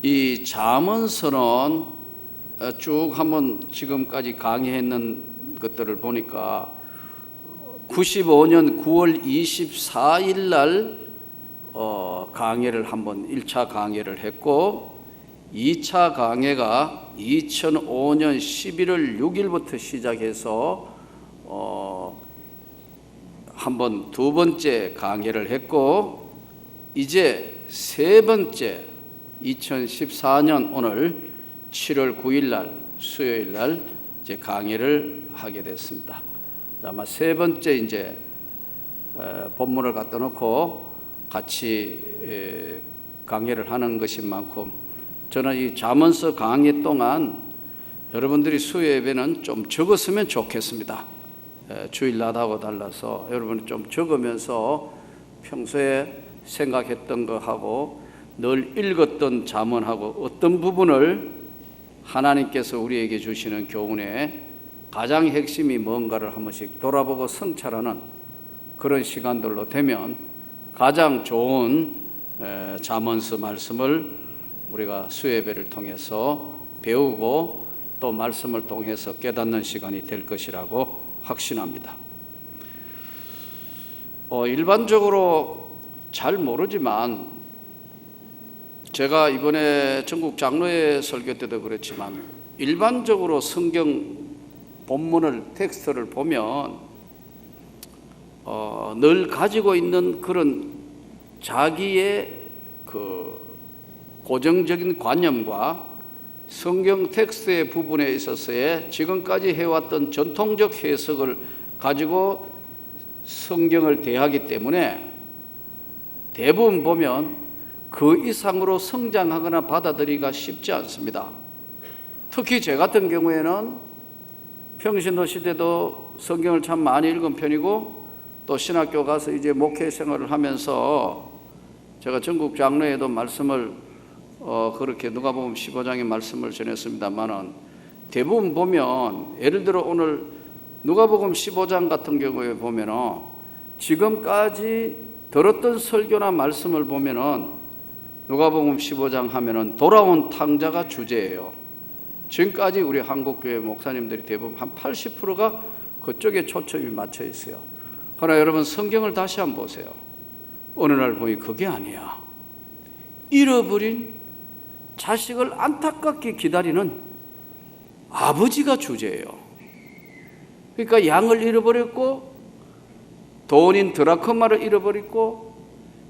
이 잠언서는 쭉 한번 지금까지 강의했는 것들을 보니까 95년 9월 24일 날 강의를 한번 1차 강의를 했고 2차 강의가 2005년 11월 6일부터 시작해서 한번 두 번째 강의를 했고 이제 세 번째 2014년 오늘 7월 9일 날 수요일 날 이제 강의를 하게 됐습니다. 아마 세 번째 이제 본문을 갖다 놓고 같이 강의를 하는 것인 만큼 저는 이 잠언서 강의 동안 여러분들이 수요 예배는 좀 적었으면 좋겠습니다. 주일날하고 달라서 여러분이 좀 적으면서 평소에 생각했던 거하고 늘 읽었던 잠언하고 어떤 부분을 하나님께서 우리에게 주시는 교훈에 가장 핵심이 뭔가를 한 번씩 돌아보고 성찰하는 그런 시간들로 되면 가장 좋은 잠언서 말씀을 우리가 수요예배를 통해서 배우고 또 말씀을 통해서 깨닫는 시간이 될 것이라고 확신합니다. 일반적으로 잘 모르지만 제가 이번에 전국 장로회 설교 때도 그랬지만 일반적으로 성경 본문을 텍스트를 보면 늘 가지고 있는 그런 자기의 그 고정적인 관념과 성경 텍스트의 부분에 있어서의 지금까지 해왔던 전통적 해석을 가지고 성경을 대하기 때문에 대부분 보면 그 이상으로 성장하거나 받아들이기가 쉽지 않습니다. 특히 제 같은 경우에는 평신도 시대도 성경을 참 많이 읽은 편이고 또 신학교 가서 이제 목회 생활을 하면서 제가 전국 장로회도 말씀을 그렇게 누가복음 15장의 말씀을 전했습니다만은 대부분 보면 예를 들어 오늘 누가복음 15장 같은 경우에 보면은 지금까지 들었던 설교나 말씀을 보면은 누가복음 15장 하면은 돌아온 탕자가 주제예요. 지금까지 우리 한국교회 목사님들이 대부분 한 80%가 그쪽에 초점이 맞춰 있어요. 그러나 여러분 성경을 다시 한번 보세요. 어느 날 보니 그게 아니야. 잃어버린 자식을 안타깝게 기다리는 아버지가 주제예요. 그러니까 양을 잃어버렸고 돈인 드라크마를 잃어버렸고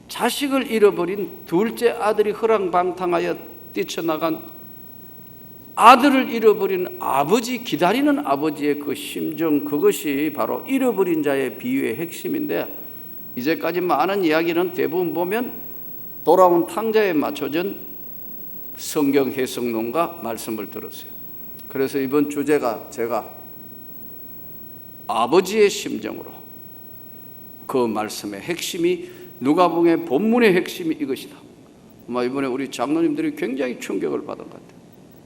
자식을 잃어버린 둘째 아들이 허랑방탕하여 뛰쳐나간 아들을 잃어버린 아버지, 기다리는 아버지의 그 심정, 그것이 바로 잃어버린 자의 비유의 핵심인데 이제까지 많은 이야기는 대부분 보면 돌아온 탕자에 맞춰진 성경 해석론과 말씀을 들었어요. 그래서 이번 주제가 제가 아버지의 심정으로 그 말씀의 핵심이 누가복음의 본문의 핵심이 이것이다. 아마 이번에 우리 장로님들이 굉장히 충격을 받은 것 같아요.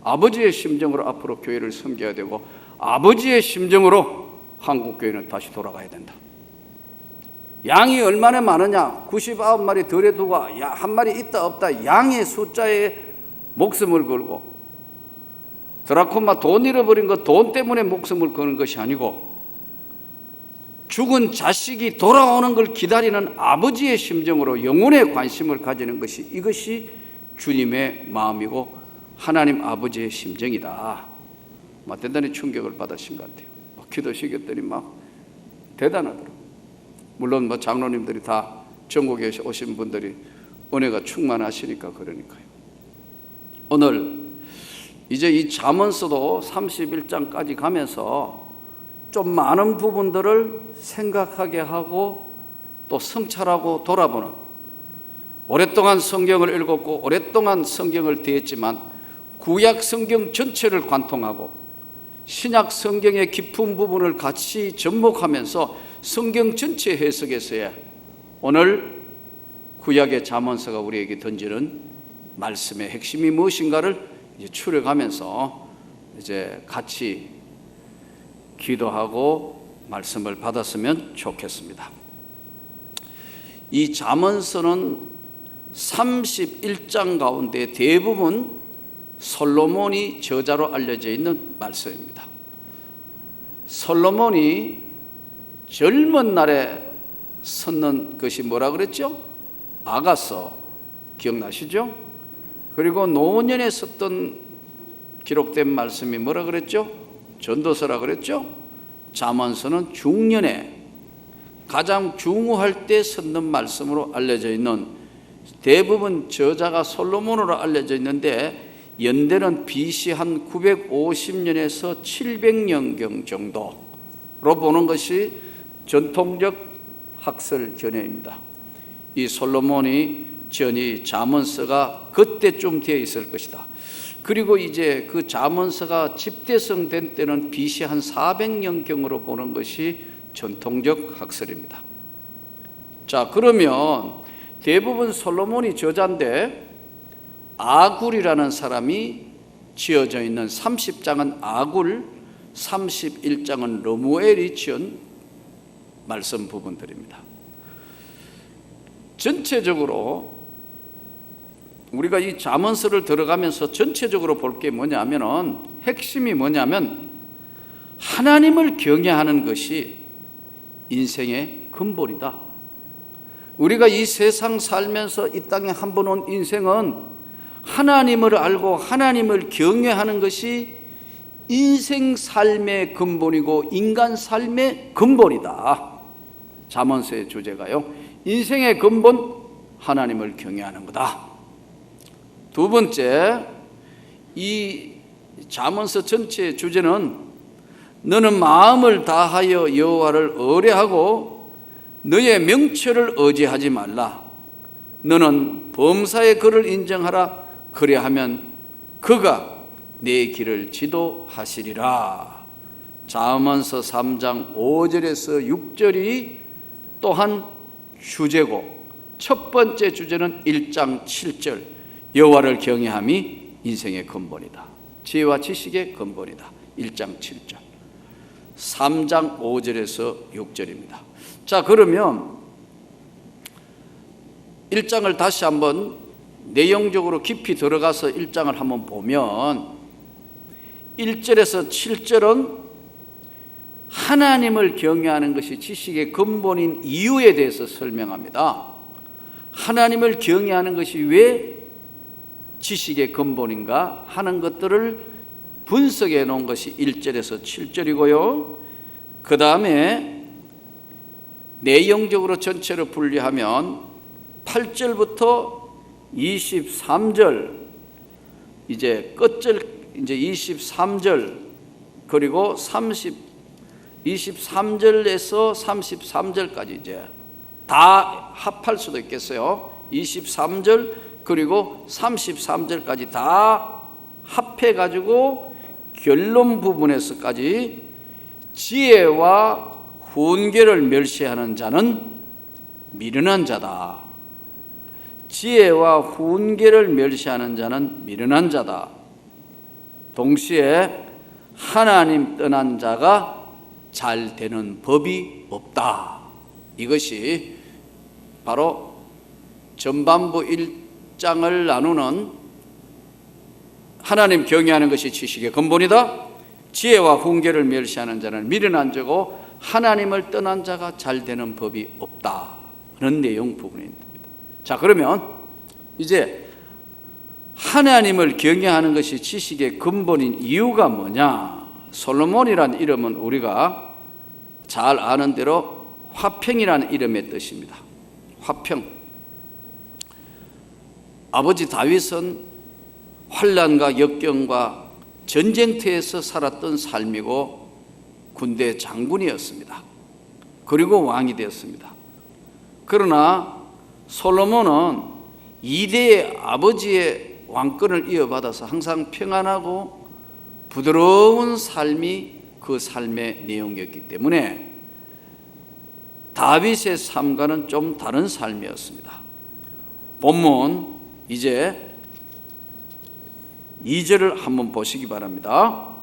아버지의 심정으로 앞으로 교회를 섬겨야 되고 아버지의 심정으로 한국교회는 다시 돌아가야 된다. 양이 얼마나 많으냐? 99마리 덜에 두고 한 마리 있다 없다 양의 숫자에 목숨을 걸고 드라코마 돈 잃어버린 거 돈 때문에 목숨을 거는 것이 아니고 죽은 자식이 돌아오는 걸 기다리는 아버지의 심정으로 영혼의 관심을 가지는 것이 이것이 주님의 마음이고 하나님 아버지의 심정이다. 대단히 충격을 받으신 것 같아요. 기도시켰더니 막 대단하더라고요. 물론 장로님들이 다 전국에 오신 분들이 은혜가 충만하시니까 그러니까요. 오늘 이제 이 잠언서도 31장까지 가면서 좀 많은 부분들을 생각하게 하고 또 성찰하고 돌아보는, 오랫동안 성경을 읽었고 오랫동안 성경을 대했지만 구약 성경 전체를 관통하고 신약 성경의 깊은 부분을 같이 접목하면서 성경 전체 해석에서의 오늘 구약의 잠언서가 우리에게 던지는 말씀의 핵심이 무엇인가를 이제 추려가면서 이제 같이 기도하고 말씀을 받았으면 좋겠습니다. 이 잠언서는 31장 가운데 대부분 솔로몬이 저자로 알려져 있는 말씀입니다. 솔로몬이 젊은 날에 썼는 것이 뭐라 그랬죠? 아가서 기억나시죠? 그리고 노년에 썼던 기록된 말씀이 뭐라 그랬죠? 전도서라 그랬죠? 잠언서는 중년에 가장 중후할 때 썼는 말씀으로 알려져 있는, 대부분 저자가 솔로몬으로 알려져 있는데 연대는 BC 한 950년에서 700년경 정도로 보는 것이 전통적 학설 견해입니다. 이 솔로몬이 전이 잠언서가 그때쯤 되어 있을 것이다. 그리고 이제 그 잠언서가 집대성된 때는 BC 한 400년경으로 보는 것이 전통적 학설입니다. 자, 그러면 대부분 솔로몬이 저자인데 아굴이라는 사람이 지어져 있는 30장은 아굴, 31장은 러무엘이 지은 말씀 부분들입니다. 전체적으로 우리가 이 잠언서를 들어가면서 전체적으로 볼 게 뭐냐면은, 핵심이 뭐냐면 하나님을 경외하는 것이 인생의 근본이다. 우리가 이 세상 살면서 이 땅에 한 번 온 인생은 하나님을 알고 하나님을 경외하는 것이 인생 삶의 근본이고 인간 삶의 근본이다. 잠언서의 주제가요, 인생의 근본 하나님을 경외하는 거다. 두 번째, 이 잠언서 전체의 주제는 너는 마음을 다하여 여호와를 의뢰하고 너의 명철을 의지하지 말라. 너는 범사의 그를 인정하라. 그래하면 그가 내 길을 지도하시리라. 잠언서 3장 5절에서 6절이 또한 주제고, 첫 번째 주제는 1장 7절 여호와를 경외함이 인생의 근본이다. 지혜와 지식의 근본이다. 1장 7절. 3장 5절에서 6절입니다. 자, 그러면 1장을 다시 한번 내용적으로 깊이 들어가서 1장을 한번 보면 1절에서 7절은 하나님을 경외하는 것이 지식의 근본인 이유에 대해서 설명합니다. 하나님을 경외하는 것이 왜 지식의 근본인가 하는 것들을 분석해 놓은 것이 1절에서 7절이고요. 그 다음에 내용적으로 전체를 분리하면 8절부터 23절, 이제 끝절, 이제 23절, 그리고 23절에서 33절까지 이제 다 합할 수도 있겠어요. 23절 그리고 33절까지 다 합해가지고 결론 부분에서까지 지혜와 훈계를 멸시하는 자는 미련한 자다. 지혜와 훈계를 멸시하는 자는 미련한 자다. 동시에 하나님 떠난 자가 잘 되는 법이 없다. 이것이 바로 전반부 1장을 나누는 하나님 경외하는 것이 지식의 근본이다. 지혜와 훈계를 멸시하는 자는 미련한 자고 하나님을 떠난 자가 잘 되는 법이 없다는 내용 부분입니다. 자, 그러면 이제 하나님을 경외하는 것이 지식의 근본인 이유가 뭐냐? 솔로몬이라는 이름은 우리가 잘 아는 대로 화평이라는 이름의 뜻입니다. 화평. 아버지 다윗은 환난과 역경과 전쟁터에서 살았던 삶이고 군대 장군이었습니다. 그리고 왕이 되었습니다. 그러나 솔로몬은 2대의 아버지의 왕권을 이어받아서 항상 평안하고 부드러운 삶이 그 삶의 내용이었기 때문에 다윗의 삶과는 좀 다른 삶이었습니다. 본문 이제 2절을 한번 보시기 바랍니다.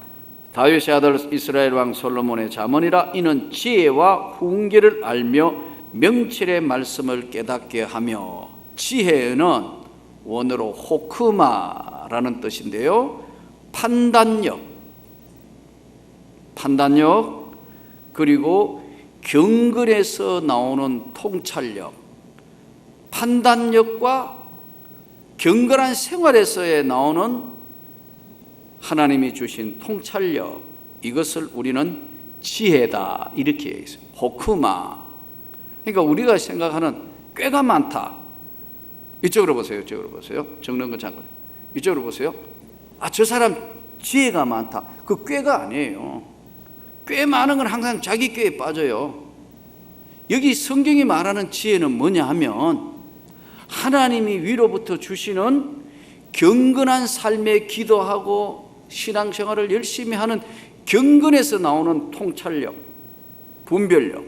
다윗의 아들 이스라엘 왕 솔로몬의 잠언이라. 이는 지혜와 훈계를 알며 명철의 말씀을 깨닫게 하며 지혜는 원어로 호크마라는 뜻인데요, 판단력, 그리고 경건에서 나오는 통찰력, 판단력과 경건한 생활에서의 나오는 하나님이 주신 통찰력, 이것을 우리는 지혜다 이렇게 얘기했어요. 호크마. 그러니까 우리가 생각하는 꾀가 많다. 이쪽으로 보세요. 적는 건 잠깐. 이쪽으로 보세요. 저 사람 지혜가 많다. 그 꾀가 아니에요. 꽤 많은 건 항상 자기 꾀에 빠져요. 여기 성경이 말하는 지혜는 뭐냐 하면 하나님이 위로부터 주시는 경건한 삶에 기도하고 신앙생활을 열심히 하는 경건에서 나오는 통찰력, 분별력,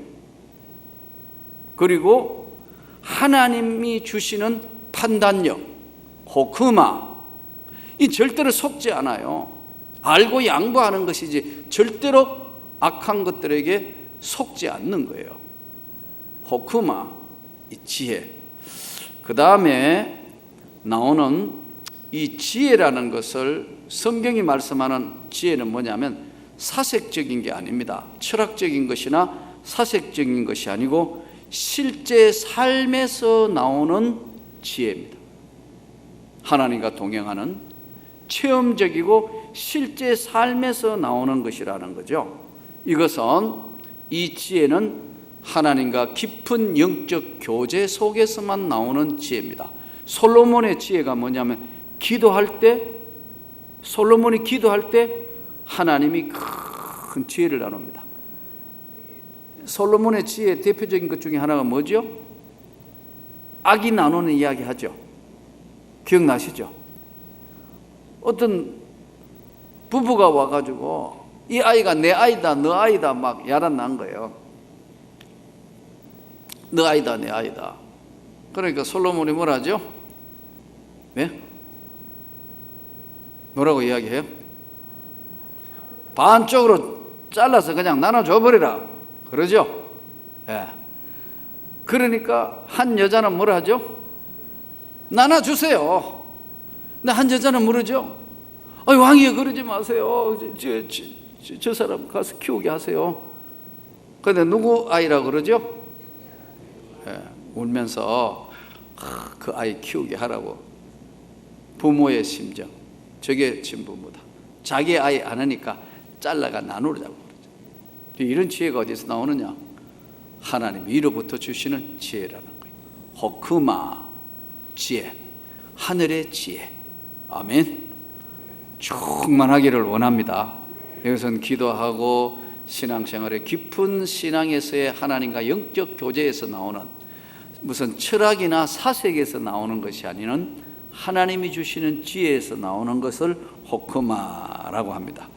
그리고 하나님이 주시는 판단력, 호크마. 이 절대로 속지 않아요. 알고 양보하는 것이지 절대로 악한 것들에게 속지 않는 거예요. 호크마, 이 지혜. 그 다음에 나오는 이 지혜라는 것을 성경이 말씀하는 지혜는 뭐냐면 사색적인 게 아닙니다. 철학적인 것이나 사색적인 것이 아니고 실제 삶에서 나오는 지혜입니다. 하나님과 동행하는 체험적이고 실제 삶에서 나오는 것이라는 거죠. 이것은, 이 지혜는 하나님과 깊은 영적 교제 속에서만 나오는 지혜입니다. 솔로몬의 지혜가 뭐냐면 솔로몬이 기도할 때 하나님이 큰 지혜를 나눕니다. 솔로몬의 지혜의 대표적인 것 중에 하나가 뭐죠? 아기 나누는 이야기 하죠. 기억나시죠? 어떤 부부가 와가지고 이 아이가 내 아이다, 너 아이다 막 야단난 거예요. 너 아이다, 내 아이다. 그러니까 솔로몬이 뭐라 하죠? 네? 뭐라고 이야기해요? 반쪽으로 잘라서 그냥 나눠줘버리라 그러죠? 예. 그러니까 한 여자는 뭐라 하죠? 나눠주세요. 근데 한 여자는 모르죠? 왕이여 그러지 마세요. 저 사람 가서 키우게 하세요. 그런데 누구 아이라고 그러죠? 예. 울면서 그 아이 키우게 하라고. 부모의 심정, 저게 진부모다. 자기 아이 안 하니까 잘라가 나누자고 그러죠. 이런 지혜가 어디서 나오느냐? 하나님 위로부터 주시는 지혜라는 거예요. 호크마, 지혜, 하늘의 지혜. 아멘. 충만하기를 원합니다. 여기서는 기도하고 신앙생활의 깊은 신앙에서의 하나님과 영적 교제에서 나오는, 무슨 철학이나 사색에서 나오는 것이 아니는 하나님이 주시는 지혜에서 나오는 것을 호크마라고 합니다.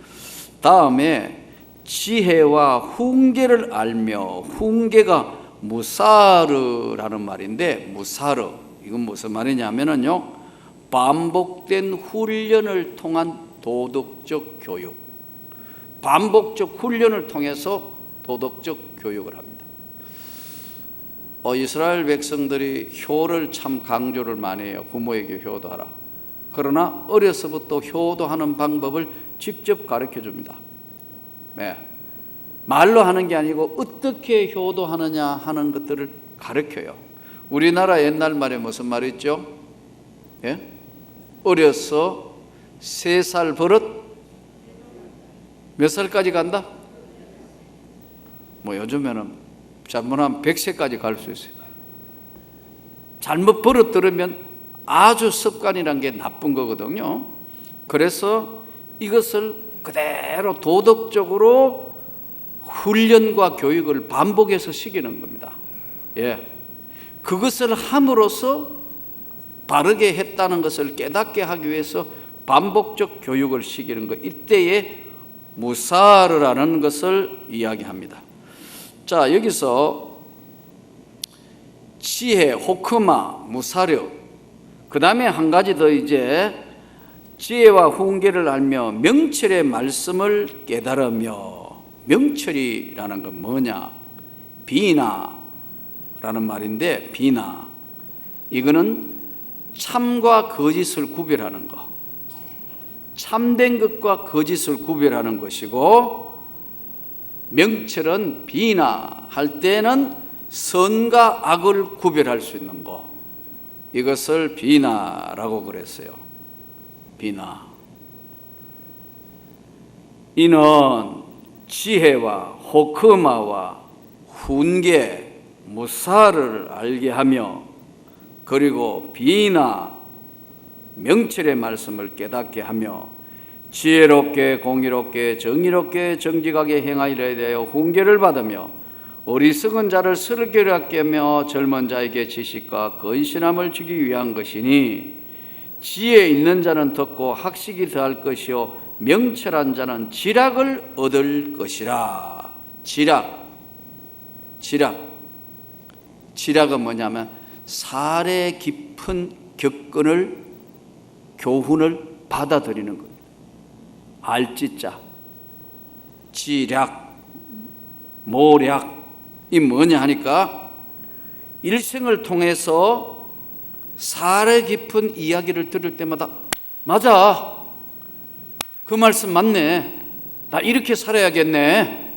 다음에 지혜와 훈계를 알며, 훈계가 무사르라는 말인데, 무사르, 이건 무슨 말이냐면요, 반복된 훈련을 통한 도덕적 교육, 반복적 훈련을 통해서 도덕적 교육을 합니다. 이스라엘 백성들이 효를 참 강조를 많이 해요. 부모에게 효도하라. 그러나 어려서부터 효도하는 방법을 직접 가르쳐 줍니다. 네. 말로 하는 게 아니고 어떻게 효도하느냐 하는 것들을 가르쳐요. 우리나라 옛날 말에 무슨 말이 있죠? 예? 어려서 3살 버릇 몇 살까지 간다? 요즘에는 잘못하면 100세까지 갈 수 있어요. 잘못 버릇 들으면 아주 습관이란 게 나쁜 거거든요. 그래서 이것을 그대로 도덕적으로 훈련과 교육을 반복해서 시키는 겁니다. 예. 그것을 함으로써 바르게 했다는 것을 깨닫게 하기 위해서 반복적 교육을 시키는 것, 이때에 무사르라는 것을 이야기합니다. 자, 여기서 지혜, 호크마, 무사르, 그 다음에 한 가지 더, 이제 지혜와 훈계를 알며 명철의 말씀을 깨달으며. 명철이라는 건 뭐냐? 비나라는 말인데, 비나, 이거는 참과 거짓을 구별하는 것, 참된 것과 거짓을 구별하는 것이고, 명철은 비나할 때는 선과 악을 구별할 수 있는 것, 이것을 비나라고 그랬어요. 비나. 이는 지혜와 호크마와 훈계, 무사를 알게 하며, 그리고 비나 명철의 말씀을 깨닫게 하며, 지혜롭게 공의롭게 정의롭게 정직하게 행하리라 대하여 훈계를 받으며, 어리석은 자를 슬기롭게 하며 젊은 자에게 지식과 건실함을 주기 위한 것이니, 지혜 있는 자는 듣고 학식이 더할 것이요 명철한 자는 지략을 얻을 것이라. 지략은 뭐냐면 사례 깊은 격언을, 교훈을 받아들이는 겁니다. 알지자, 지략, 모략, 이 뭐냐 하니까 일생을 통해서 사례 깊은 이야기를 들을 때마다 맞아, 그 말씀 맞네, 나 이렇게 살아야겠네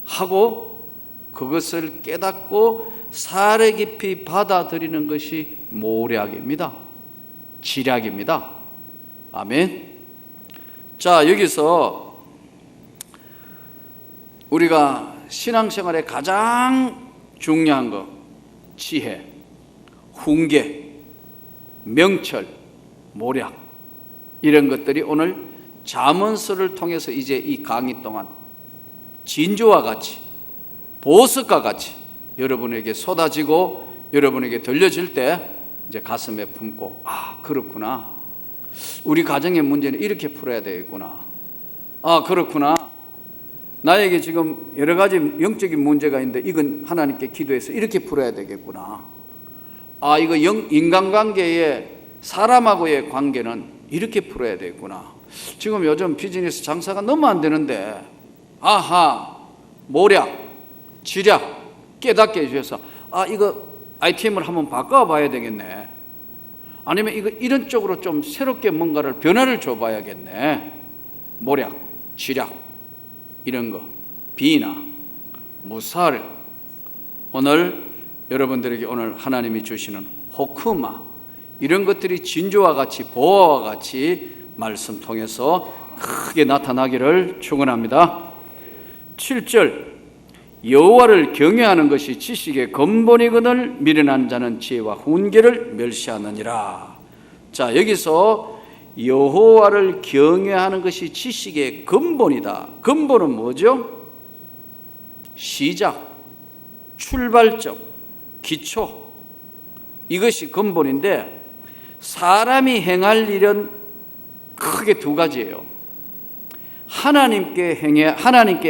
하고 그것을 깨닫고 사례 깊이 받아들이는 것이 모략입니다. 지략입니다. 아멘. 자, 여기서 우리가 신앙생활에 가장 중요한 것, 지혜, 훈계, 명철, 모략, 이런 것들이 오늘 잠언서를 통해서 이제 이 강의 동안 진주와 같이, 보석과 같이 여러분에게 쏟아지고 여러분에게 들려질 때 이제 가슴에 품고, 아, 그렇구나, 우리 가정의 문제는 이렇게 풀어야 되겠구나, 아, 그렇구나, 나에게 지금 여러 가지 영적인 문제가 있는데 이건 하나님께 기도해서 이렇게 풀어야 되겠구나, 아, 이거 인간관계에 사람하고의 관계는 이렇게 풀어야 되겠구나, 지금 요즘 비즈니스 장사가 너무 안 되는데, 아하, 모략, 지략 깨닫게 해주셔서, 아, 이거 아이템을 한번 바꿔봐야 되겠네, 아니면 이거 이런 쪽으로 좀 새롭게 뭔가를 변화를 줘봐야겠네. 모략, 지략, 이런 거, 비나, 무사를, 오늘 여러분들에게 오늘 하나님이 주시는 호크마, 이런 것들이 진주와 같이, 보화와 같이 말씀 통해서 크게 나타나기를 축원합니다. 7절, 여호와를 경외하는 것이 지식의 근본이거늘 미련한 자는 지혜와 훈계를 멸시하느니라. 자, 여기서 여호와를 경외하는 것이 지식의 근본이다. 근본은 뭐죠? 시작, 출발점, 기초, 이것이 근본인데, 사람이 행할 일은 크게 두 가지예요. 하나님께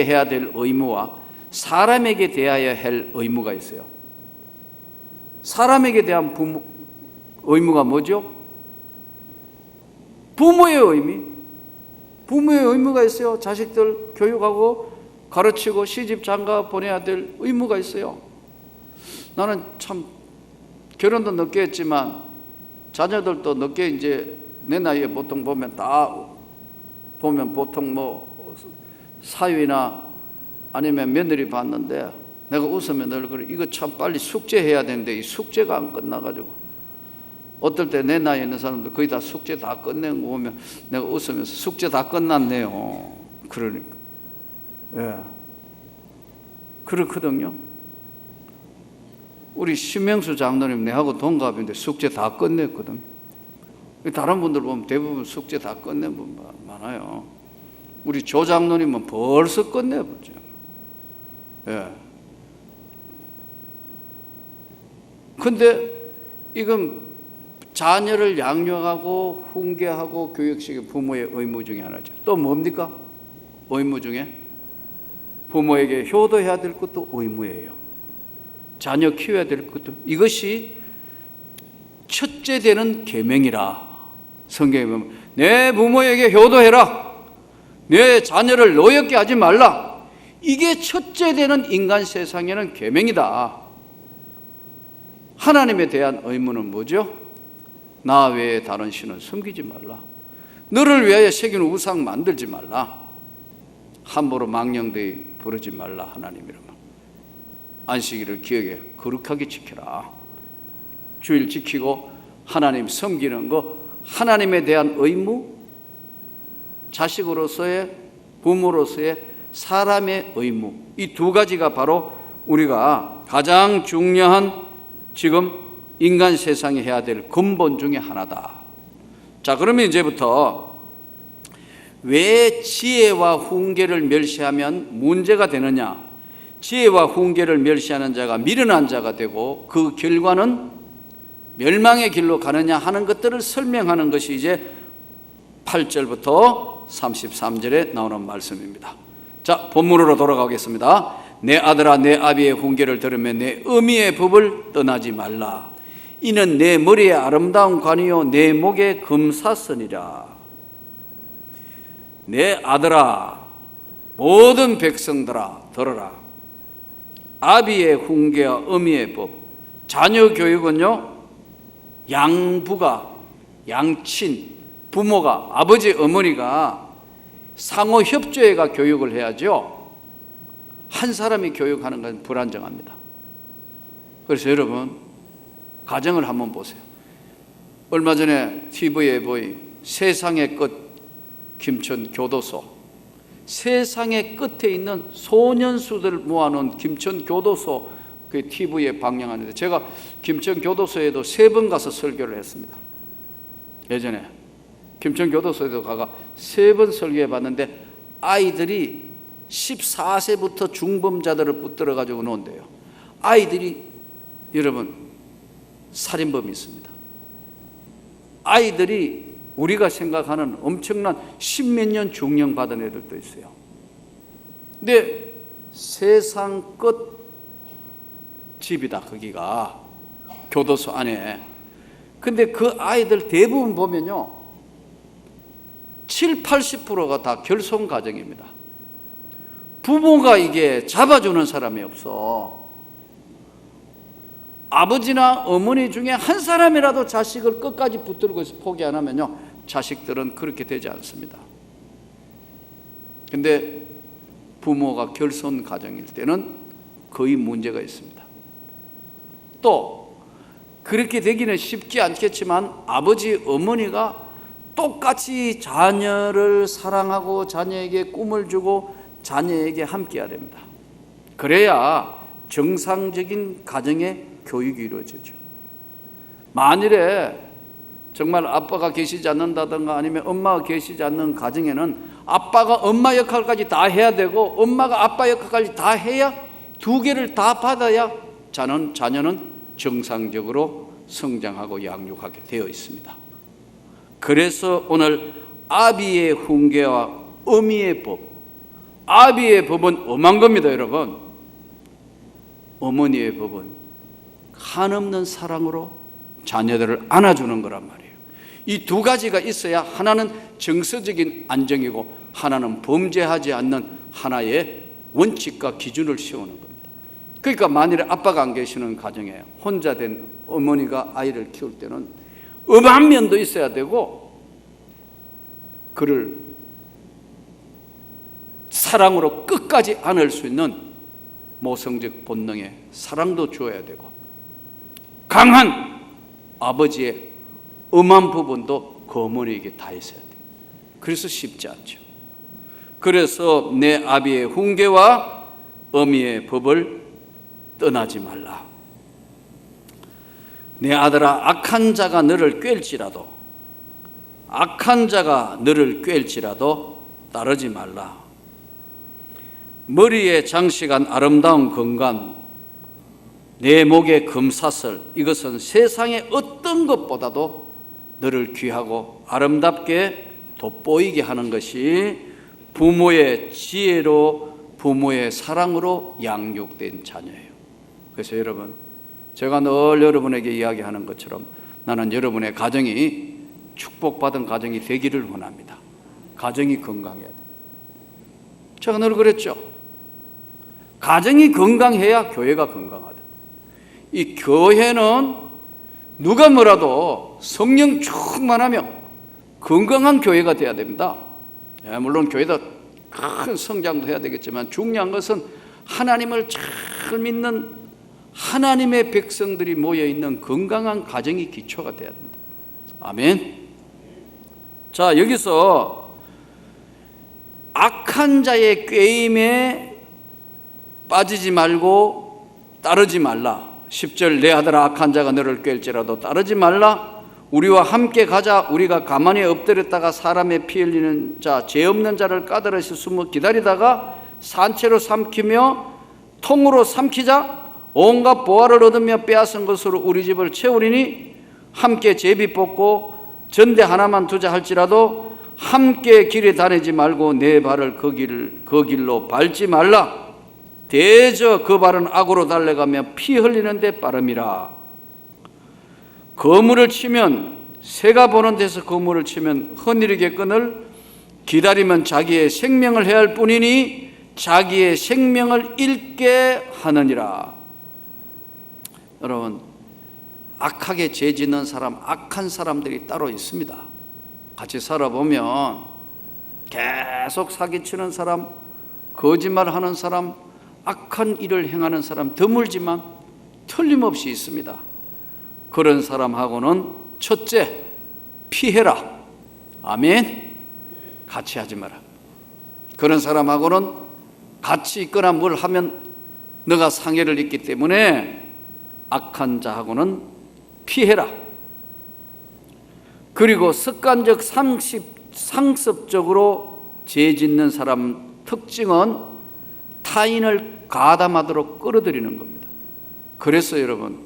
해야 될 의무와 사람에게 대하여 할 의무가 있어요. 사람에게 대한 의무가 뭐죠? 부모의 의무가 있어요. 자식들 교육하고 가르치고 시집 장가 보내야 될 의무가 있어요. 나는 참 결혼도 늦게 했지만 자녀들도 늦게, 이제 내 나이에 보통 보면 보통 뭐 사위나 아니면 며느리 봤는데, 내가 웃으면 늘 그래, 이거 참 빨리 숙제해야 되는데 이 숙제가 안 끝나가지고, 어떨 때 내 나이에 있는 사람들 거의 다 숙제 다 끝낸 거 보면 내가 웃으면서 숙제 다 끝났네요. 그러니까, 예, 그렇거든요. 우리 신명수 장로님 내하고 동갑인데 숙제 다 끝냈거든. 다른 분들 보면 대부분 숙제 다 끝낸 분 많아요. 우리 조 장로님은 벌써 끝내보죠. 예. 근데 이건 자녀를 양육하고 훈계하고 교육시키는 부모의 의무 중에 하나죠. 또 뭡니까? 의무 중에 부모에게 효도해야 될 것도 의무예요. 자녀 키워야 될 것도, 이것이 첫째 되는 계명이라. 성경에 보면 내 부모에게 효도해라, 내 자녀를 노엽게 하지 말라, 이게 첫째 되는 인간 세상에는 계명이다. 하나님에 대한 의무는 뭐죠? 나 외에 다른 신은 섬기지 말라. 너를 위하여 새긴 우상 만들지 말라. 함부로 망령되이 부르지 말라. 하나님 이름을. 안식일을 기억해 거룩하게 지켜라. 주일 지키고 하나님 섬기는 거, 하나님에 대한 의무, 자식으로서의, 부모로서의, 사람의 의무, 이 두 가지가 바로 우리가 가장 중요한 지금 인간 세상에 해야 될 근본 중에 하나다. 자, 그러면 이제부터 왜 지혜와 훈계를 멸시하면 문제가 되느냐? 지혜와 훈계를 멸시하는 자가 미련한 자가 되고 그 결과는 멸망의 길로 가느냐 하는 것들을 설명하는 것이 이제 8절부터 33절에 나오는 말씀입니다. 자, 본문으로 돌아가겠습니다. 내 아들아, 내 아비의 훈계를 들으며 내 어미의 법을 떠나지 말라. 이는 내 머리에 아름다운 관이요 내 목에 금사선이라. 내 아들아, 모든 백성들아 들어라. 아비의 훈계와 어미의 법. 자녀 교육은요, 양부가, 양친, 부모가, 아버지, 어머니가 상호 협조해가 교육을 해야죠. 한 사람이 교육하는 건 불안정합니다. 그래서 여러분, 가정을 한번 보세요. 얼마 전에 TV에 보인 세상의 끝 김천 교도소, 세상의 끝에 있는 소년수들 모아놓은 김천 교도소 그 TV에 방영하는데, 제가 김천 교도소에도 3번 가서 설교를 했습니다. 예전에 김천 교도소에도 가가 3번 설교해 봤는데, 아이들이 14세부터 중범자들을 붙들어 가지고 놓은대요. 아이들이 여러분 살인범이 있습니다. 아이들이 우리가 생각하는 엄청난 10몇 년 중형 받은 애들도 있어요. 근데 세상 끝 집이다, 거기가 교도소 안에. 근데 그 아이들 대부분 보면요 7, 80%가 다 결손 가정입니다. 부모가 이게 잡아주는 사람이 없어. 아버지나 어머니 중에 한 사람이라도 자식을 끝까지 붙들고 있어 포기 안 하면요, 자식들은 그렇게 되지 않습니다. 근데 부모가 결손 가정일 때는 거의 문제가 있습니다. 또 그렇게 되기는 쉽지 않겠지만 아버지, 어머니가 똑같이 자녀를 사랑하고 자녀에게 꿈을 주고 자녀에게 함께해야 됩니다. 그래야 정상적인 가정의 교육이 이루어지죠. 만일에 정말 아빠가 계시지 않는다든가 아니면 엄마가 계시지 않는 가정에는 아빠가 엄마 역할까지 다 해야 되고 엄마가 아빠 역할까지 다 해야, 두 개를 다 받아야 자녀는 정상적으로 성장하고 양육하게 되어 있습니다. 그래서 오늘 아비의 훈계와 어미의 법, 아비의 법은 엄한 겁니다, 여러분. 어머니의 법은 한없는 사랑으로 자녀들을 안아주는 거란 말이에요. 이 두 가지가 있어야 하나는 정서적인 안정이고 하나는 범죄하지 않는 하나의 원칙과 기준을 세우는 겁니다. 그러니까 만일에 아빠가 안 계시는 가정에 혼자 된 어머니가 아이를 키울 때는 엄한 면도 있어야 되고 그를 사랑으로 끝까지 안을 수 있는 모성적 본능의 사랑도 주어야 되고 강한 아버지의 엄한 부분도 그 어머니에게 다 있어야 돼요. 그래서 쉽지 않죠. 그래서 내 아비의 훈계와 어미의 법을 떠나지 말라. 내 아들아, 악한 자가 너를 꿰일지라도, 악한 자가 너를 꿰일지라도 따르지 말라. 머리에 장식한 아름다운 건관, 내 목에 금사슬, 이것은 세상의 어떤 것보다도 너를 귀하고 아름답게 돋보이게 하는 것이 부모의 지혜로, 부모의 사랑으로 양육된 자녀예요. 그래서 여러분, 제가 늘 여러분에게 이야기하는 것처럼 나는 여러분의 가정이 축복받은 가정이 되기를 원합니다. 가정이 건강해야 됩니다. 제가 늘 그랬죠. 가정이 건강해야 교회가 건강하다. 이 교회는 누가 뭐라도 성령 충만하며 건강한 교회가 되어야 됩니다. 물론 교회도 큰 성장도 해야 되겠지만 중요한 것은 하나님을 잘 믿는 하나님의 백성들이 모여있는 건강한 가정이 기초가 되어야 된다. 아멘. 자, 여기서 악한 자의 꾀임에 빠지지 말고 따르지 말라. 10절 내 아들아 악한 자가 너를 꾀일지라도 따르지 말라. 우리와 함께 가자. 우리가 가만히 엎드렸다가 사람의 피 흘리는 자 죄 없는 자를 까다로이 숨어 기다리다가 산채로 삼키며 통으로 삼키자. 온갖 보화를 얻으며 빼앗은 것으로 우리 집을 채우리니 함께 제비 뽑고 전대 하나만 두자 할지라도 함께 길에 다니지 말고 내 발을 그 길로 밟지 말라. 대저 그 발은 악으로 달려가며 피 흘리는 데 빠름이라. 거물을 치면 새가 보는 데서 거물을 치면 허늘이게 끈을 기다리면 자기의 생명을 해야 할 뿐이니 자기의 생명을 잃게 하느니라. 여러분, 악하게 죄 짓는 사람, 악한 사람들이 따로 있습니다. 같이 살아보면 계속 사기치는 사람, 거짓말하는 사람, 악한 일을 행하는 사람 드물지만 틀림없이 있습니다. 그런 사람하고는 첫째, 피해라. 아멘. 같이 하지 마라. 그런 사람하고는 같이 있거나 뭘 하면 너가 상해를 입기 때문에 악한 자하고는 피해라. 그리고 습관적 상습적으로 죄 짓는 사람 특징은 타인을 가담하도록 끌어들이는 겁니다. 그래서 여러분,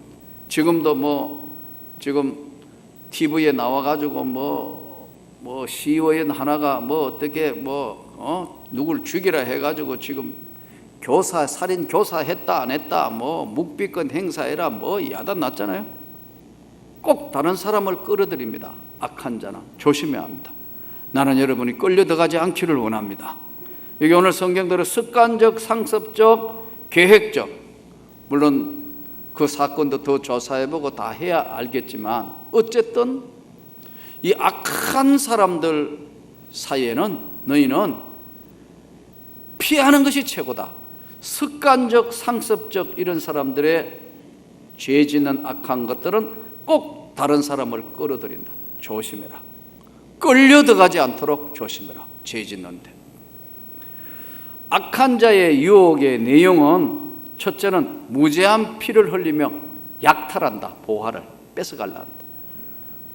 지금도 지금 TV에 나와가지고 시의원 하나가 어떻게 누굴 죽이라 해가지고 지금 살인 교사 했다 안 했다 묵비권 행사해라 야단 났잖아요. 꼭 다른 사람을 끌어들입니다. 악한 자는 조심해야 합니다. 나는 여러분이 끌려 들어가지 않기를 원합니다. 여기 오늘 성경대로 습관적, 상습적, 계획적, 물론 그 사건도 더 조사해보고 다 해야 알겠지만 어쨌든 이 악한 사람들 사이에는 너희는 피하는 것이 최고다. 습관적, 상습적 이런 사람들의 죄 짓는 악한 것들은 꼭 다른 사람을 끌어들인다. 조심해라. 끌려 들어가지 않도록 조심해라. 죄 짓는데. 악한 자의 유혹의 내용은 첫째는 무제한 피를 흘리며 약탈한다. 보화를 뺏어갈라 한다.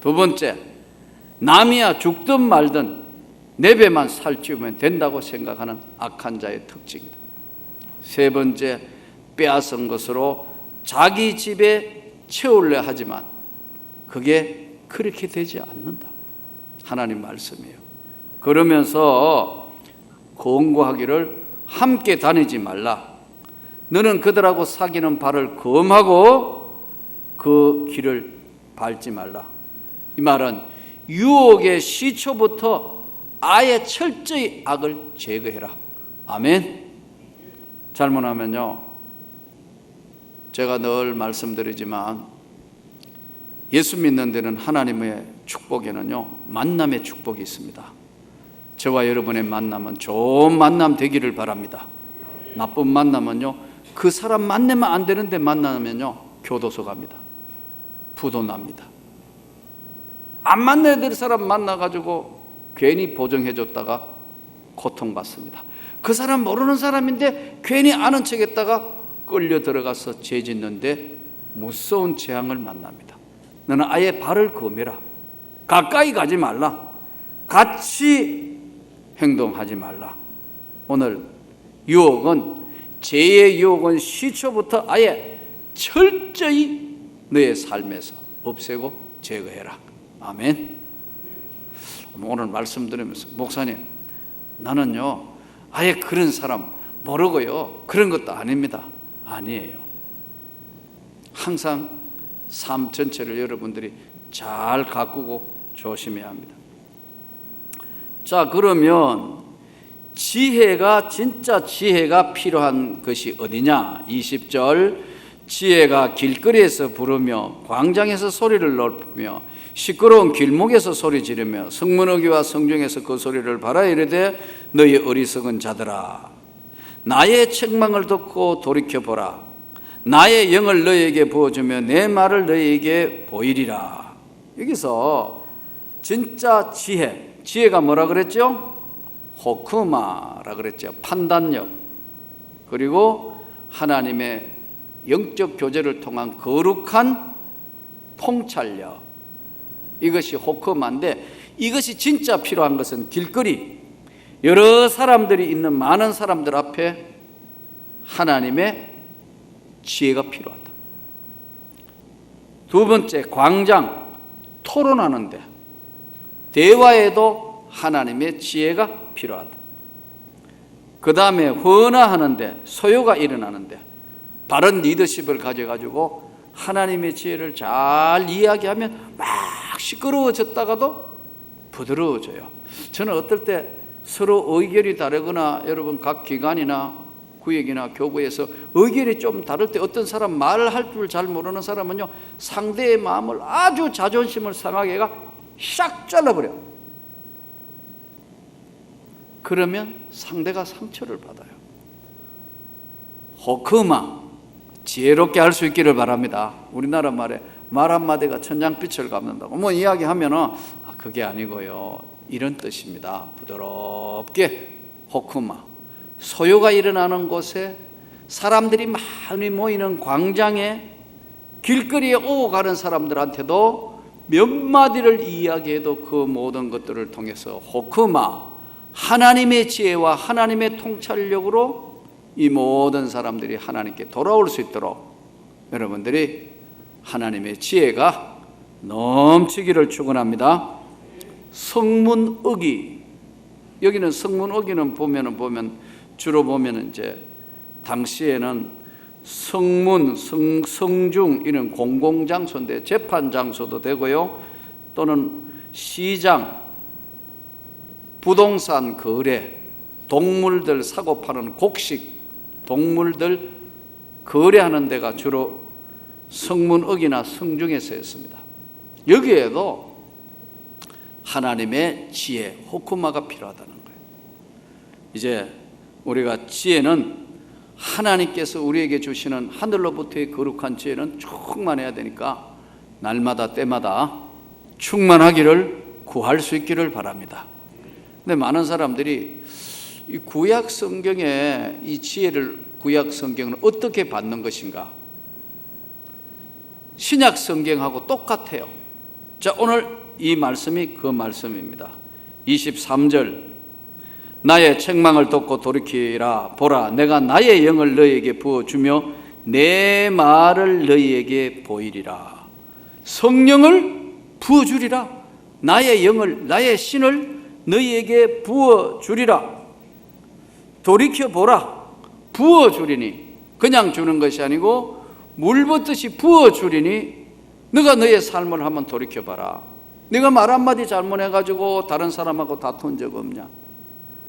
두 번째, 남이야 죽든 말든 내 배만 살찌우면 된다고 생각하는 악한 자의 특징이다. 세 번째, 빼앗은 것으로 자기 집에 채우려 하지만 그게 그렇게 되지 않는다. 하나님 말씀이에요. 그러면서 권고하기를 함께 다니지 말라. 너는 그들하고 사귀는 발을 금하고 그 길을 밟지 말라. 이 말은 유혹의 시초부터 아예 철저히 악을 제거해라. 아멘. 잘못하면요, 제가 늘 말씀드리지만 예수 믿는 데는 하나님의 축복에는요 만남의 축복이 있습니다. 저와 여러분의 만남은 좋은 만남 되기를 바랍니다. 나쁜 만남은요, 그 사람 만나면 안 되는데 만나면요 교도소 갑니다. 부도 납니다. 안 만나야 될 사람 만나가지고 괜히 보정해줬다가 고통받습니다. 그 사람 모르는 사람인데 괜히 아는 척했다가 끌려 들어가서 죄 짓는데 무서운 재앙을 만납니다. 너는 아예 발을 금해라. 가까이 가지 말라. 같이 행동하지 말라. 오늘 유혹은, 죄의 유혹은 시초부터 아예 철저히 너의 삶에서 없애고 제거해라. 아멘. 오늘 말씀 들으면서 목사님, 나는요 아예 그런 사람 모르고요 그런 것도 아닙니다. 아니에요. 항상 삶 전체를 여러분들이 잘 가꾸고 조심해야 합니다. 자, 그러면 진짜 지혜가 필요한 것이 어디냐? 20절, 지혜가 길거리에서 부르며 광장에서 소리를 높이며 시끄러운 길목에서 소리 지르며 성문어기와 성중에서 그 소리를 발하여 이르되 너희 어리석은 자들아 나의 책망을 듣고 돌이켜보라. 나의 영을 너희에게 부어주며 내 말을 너희에게 보이리라. 여기서 진짜 지혜가 뭐라 그랬죠? 호크마라 그랬죠. 판단력, 그리고 하나님의 영적 교제를 통한 거룩한 통찰력, 이것이 호크마인데, 이것이 진짜 필요한 것은 길거리 여러 사람들이 있는 많은 사람들 앞에 하나님의 지혜가 필요하다. 두 번째, 광장 토론하는데, 대화에도 하나님의 지혜가 필요하다. 그 다음에 헌화하는데, 소요가 일어나는데 바른 리더십을 가져가지고 하나님의 지혜를 잘 이야기하면 막 시끄러워졌다가도 부드러워져요. 저는 어떨 때 서로 의견이 다르거나, 여러분 각 기관이나 구역이나 교구에서 의견이 좀 다를 때 어떤 사람 말할 줄 잘 모르는 사람은요, 상대의 마음을 아주 자존심을 상하게 해가 싹 잘라버려. 그러면 상대가 상처를 받아요. 호크마, 지혜롭게 할 수 있기를 바랍니다. 우리나라 말에 말 한마디가 천냥빛을 갚는다고 뭐 이야기하면은 그게 아니고요, 이런 뜻입니다. 부드럽게 호크마, 소요가 일어나는 곳에, 사람들이 많이 모이는 광장에, 길거리에 오고 가는 사람들한테도 몇 마디를 이야기해도 그 모든 것들을 통해서 호크마, 하나님의 지혜와 하나님의 통찰력으로 이 모든 사람들이 하나님께 돌아올 수 있도록 여러분들이 하나님의 지혜가 넘치기를 축원합니다. 성문어기, 여기는 성문어기는 보면 주로 보면 이제 당시에는 성문, 성중 이런 공공장소인데 재판 장소도 되고요, 또는 시장, 부동산 거래, 동물들 사고 파는 곡식, 동물들 거래하는 데가 주로 성문어기나 성중에서 했습니다. 여기에도 하나님의 지혜, 호크마가 필요하다는 거예요. 이제 우리가 지혜는 하나님께서 우리에게 주시는 하늘로부터의 거룩한 지혜는 충만해야 되니까 날마다 때마다 충만하기를 구할 수 있기를 바랍니다. 근데 많은 사람들이 이 구약 성경에 이 지혜를, 구약 성경은 어떻게 받는 것인가? 신약 성경하고 똑같아요. 자, 오늘 이 말씀이 그 말씀입니다. 23절, 나의 책망을 듣고 돌이키라. 보라, 내가 나의 영을 너희에게 부어주며 내 말을 너희에게 보이리라. 성령을 부어주리라. 나의 영을, 나의 신을 너희에게 부어주리라. 돌이켜보라. 부어주리니, 그냥 주는 것이 아니고 물 붓듯이 부어주리니 너가 너의 삶을 한번 돌이켜봐라. 네가 말 한마디 잘못해가지고 다른 사람하고 다툰 적 없냐?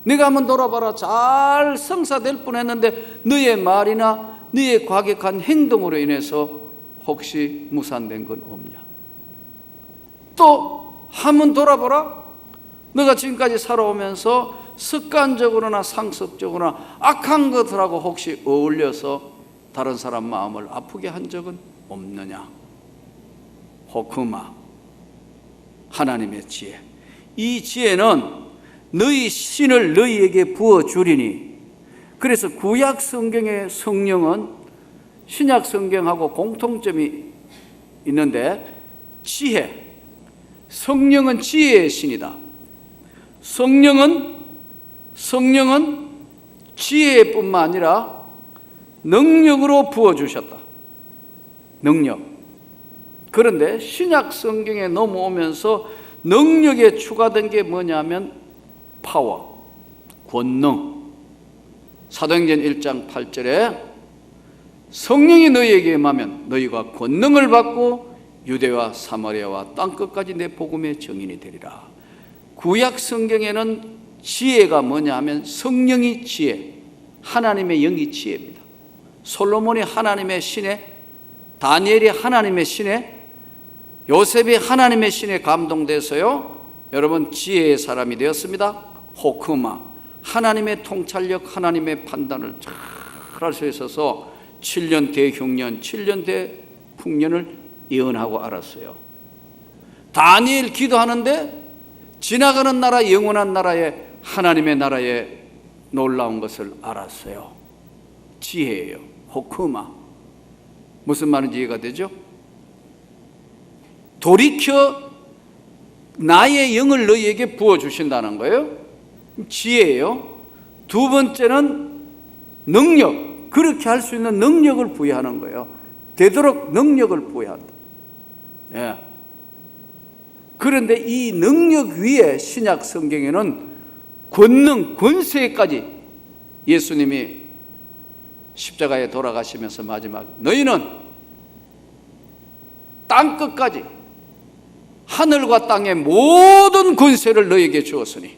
네가 한번 돌아봐라. 잘 성사될 뻔했는데 너의 말이나 너의 과격한 행동으로 인해서 혹시 무산된 건 없냐? 또 한번 돌아보라. 너가 지금까지 살아오면서 습관적으로나 상습적으로나 악한 것들하고 혹시 어울려서 다른 사람 마음을 아프게 한 적은 없느냐? 호크마, 하나님의 지혜. 이 지혜는 너희 신을 너희에게 부어주리니. 그래서 구약 성경의 성령은 신약 성경하고 공통점이 있는데, 지혜, 성령은 지혜의 신이다. 성령은 지혜뿐만 아니라 능력으로 부어주셨다. 능력. 그런데 신약 성경에 넘어오면서 능력에 추가된 게 뭐냐면 파워, 권능. 사도행전 1장 8절에 성령이 너희에게 임하면 너희가 권능을 받고 유대와 사마리아와 땅끝까지 내 복음의 증인이 되리라. 구약 성경에는 지혜가 뭐냐 하면 성령이 지혜, 하나님의 영이 지혜입니다. 솔로몬이 하나님의 신의 다니엘이 하나님의 신에, 요셉이 하나님의 신에 감동돼서요, 여러분 지혜의 사람이 되었습니다. 호크마, 하나님의 통찰력, 하나님의 판단을 잘 할 수 있어서 7년 대흉년, 7년 대풍년을 예언하고 알았어요. 다니엘 기도하는데 지나가는 나라, 영원한 나라에, 하나님의 나라에 놀라운 것을 알았어요. 지혜예요. 호크마. 무슨 말인지 이해가 되죠? 돌이켜 나의 영을 너희에게 부어주신다는 거예요. 지혜예요. 두 번째는 능력, 그렇게 할 수 있는 능력을 부여하는 거예요. 되도록 능력을 부여한다. 예. 그런데 이 능력 위에 신약 성경에는 권능, 권세까지 예수님이 십자가에 돌아가시면서 마지막 너희는 땅끝까지 하늘과 땅의 모든 권세를 너희에게 주었으니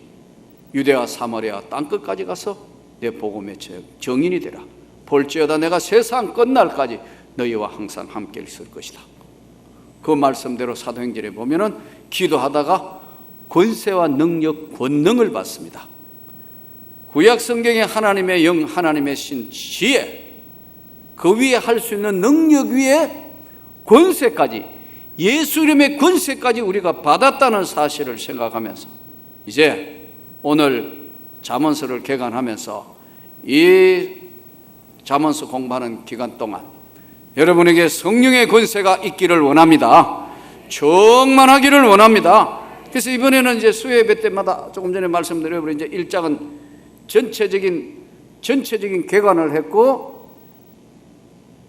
유대와 사마리아 땅끝까지 가서 내 복음의 증인이 되라. 볼지어다 내가 세상 끝날까지 너희와 항상 함께 있을 것이다. 그 말씀대로 사도행전에 보면은 기도하다가 권세와 능력, 권능을 받습니다. 구약 성경에 하나님의 영, 하나님의 신, 지혜, 그 위에 할 수 있는 능력 위에 권세까지, 예수 이름의 권세까지 우리가 받았다는 사실을 생각하면서 이제 오늘 잠언서를 개관하면서 이 잠언서 공부하는 기간 동안 여러분에게 성령의 권세가 있기를 원합니다. 충만하기를 원합니다. 그래서 이번에는 이제 수요예배 때마다 조금 전에 말씀드려버린 이제 1장은 전체적인 개관을 했고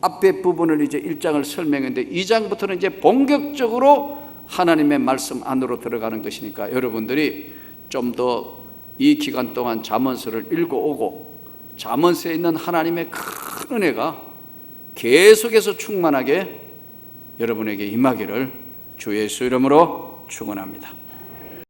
앞에 부분을 이제 1장을 설명했는데 2장부터는 이제 본격적으로 하나님의 말씀 안으로 들어가는 것이니까 여러분들이 좀 더 이 기간 동안 잠언서를 읽어오고 잠언서에 있는 하나님의 큰 은혜가 계속해서 충만하게 여러분에게 임하기를 주 예수 이름으로 축원합니다.